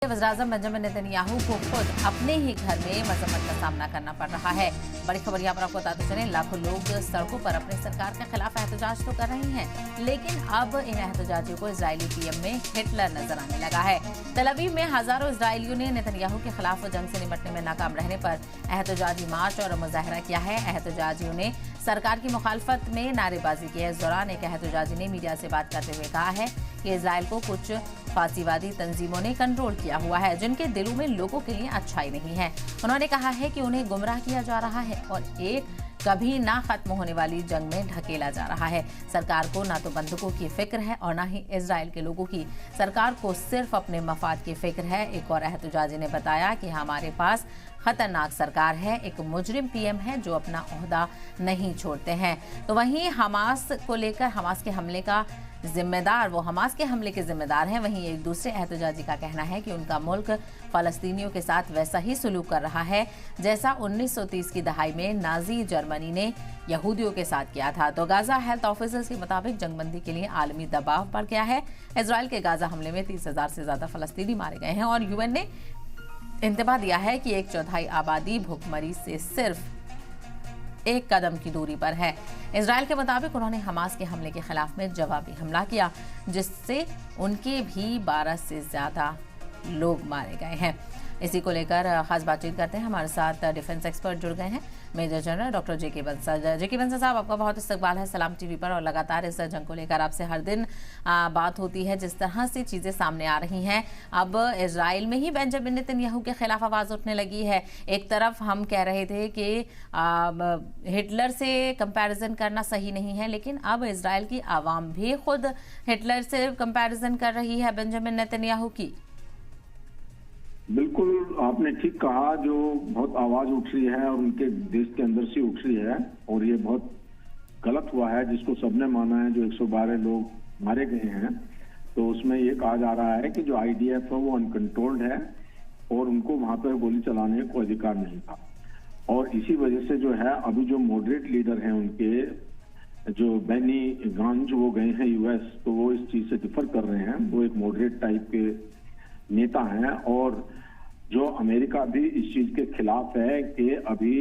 वज़ीर-ए-आज़म Benjamin Netanyahu को खुद अपने ही घर में मजम्मत का सामना करना पड़ रहा है। बड़ी खबर यहाँ पर आपको बताते चलें, लाखों लोग सड़कों पर अपनी सरकार के खिलाफ एहतजाज तो कर रहे हैं, लेकिन अब इन एहतजाजियों को इजरायली पीएम में हिटलर नजर आने लगा है। तल अवीव में हजारों इजरायलियों ने नेतन्याहू के खिलाफ जंग से निपटने में नाकाम रहने पर एहतजाजी मार्च और मुजाहरा किया है। एहतजाजियों ने सरकार की मुखालफत में नारेबाजी की है। इस दौरान एक एहतजाजी ने मीडिया से बात करते हुए कहा है कि इजरायल को कुछ फासीवादी तंजीमों ने कंट्रोल किया हुआ है, जिनके दिलों में लोगों के लिए अच्छाई नहीं है। उन्होंने कहा है कि उन्हें गुमराह किया जा रहा है और एक कभी ना खत्म होने वाली जंग में ढकेला जा रहा है। सरकार को ना तो बंदूकों की फिक्र है और ना ही इजराइल के लोगों की। सरकार को सिर्फ अपने मफाद की फिक्र है। एक और एहतजाजी ने बताया कि हमारे पास खतरनाक सरकार है, एक मुजरिम पीएम है जो अपना ओहदा नहीं छोड़ते हैं। तो वहीं हमास को लेकर हमास के हमले का जिम्मेदार हमास के हमले के जिम्मेदार हैं। वहीं एक दूसरे एहतजाजी का कहना है कि उनका मुल्क फलस्तीनियों के साथ वैसा ही सलूक कर रहा है जैसा 1930 की दहाई में नाजी जर्मनी ने यहूदियों के साथ किया था। तो गाजा हेल्थ ऑफिसर्स के मुताबिक जंगबंदी के लिए आलमी दबाव बढ़ गया है। इजराइल के गाजा हमले में 30,000 से ज्यादा फलस्तीनी मारे गए हैं और यूएन ने इंतबा दिया है कि 1/4 आबादी भूखमरी से सिर्फ एक कदम की दूरी पर है। इजराइल के मुताबिक उन्होंने हमास के हमले के खिलाफ में जवाबी हमला किया, जिससे उनके भी 12 से ज्यादा लोग मारे गए हैं। इसी को लेकर खास बातचीत करते हैं। हमारे साथ डिफेंस एक्सपर्ट जुड़ गए हैं, मेजर जनरल डॉक्टर जेके बंसल। जेके बंसल साहब, आपका बहुत इस्तकबाल है सलाम टीवी पर और लगातार इस जंग को लेकर आपसे हर दिन बात होती है। जिस तरह से चीज़ें सामने आ रही हैं, अब इजराइल में ही बेंजामिन नेतन्याहू के खिलाफ आवाज़ उठने लगी है। एक तरफ हम कह रहे थे कि हिटलर से कंपैरिजन करना सही नहीं है, लेकिन अब इजराइल की आवाम भी खुद हिटलर से कंपैरिजन कर रही है बेंजामिन नेतन्याहू की। बिल्कुल, आपने ठीक कहा। जो बहुत आवाज उठ रही है और उनके देश के अंदर से उठ रही है और ये बहुत गलत हुआ है, जिसको सबने माना है। जो 112 लोग मारे गए हैं, तो उसमें ये कहा जा रहा है कि जो आईडीएफ है वो अनकंट्रोल्ड है और उनको वहां पर गोली चलाने को अधिकार नहीं था। और इसी वजह से जो है अभी जो मॉडरेट लीडर हैं उनके, जो बेनी गांज, वो गए हैं यूएस, तो वो इस चीज से डिफर कर रहे हैं। वो एक मॉडरेट टाइप के नेता हैं और जो अमेरिका भी इस चीज के खिलाफ है कि अभी